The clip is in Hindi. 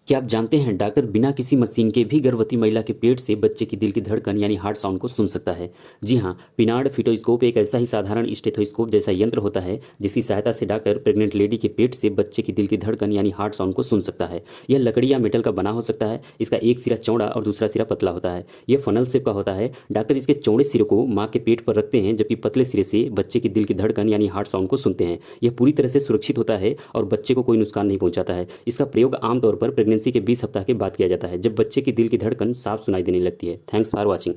क्या आप जानते हैं डॉक्टर बिना किसी मशीन के भी गर्भवती महिला के पेट से बच्चे की दिल की धड़कन यानी हार्ट साउंड को सुन सकता है। जी हाँ, पिनार्ड फिटोस्कोप एक ऐसा ही साधारण स्टेथोस्कोप जैसा यंत्र होता है जिसकी सहायता से डॉक्टर प्रेग्नेंट लेडी के पेट से बच्चे की दिल की धड़कन यानी हार्ट साउंड को सुन सकता है। यह लकड़ी या मेटल का बना हो सकता है। इसका एक सिरा चौड़ा और दूसरा सिरा पतला होता है। यह फनल शेप का होता है। डॉक्टर इसके चौड़े सिरे को माँ के पेट पर रखते हैं जबकि पतले सिरे से बच्चे की दिल की धड़कन यानी हार्ट साउंड को सुनते हैं। यह पूरी तरह से सुरक्षित होता है और बच्चे को कोई नुकसान नहीं पहुंचाता है। इसका प्रयोग आमतौर पर प्रेगनेंसी के 20 हफ्ता के बात किया जाता है जब बच्चे की दिल की धड़कन साफ सुनाई देने लगती है। Thanks for watching.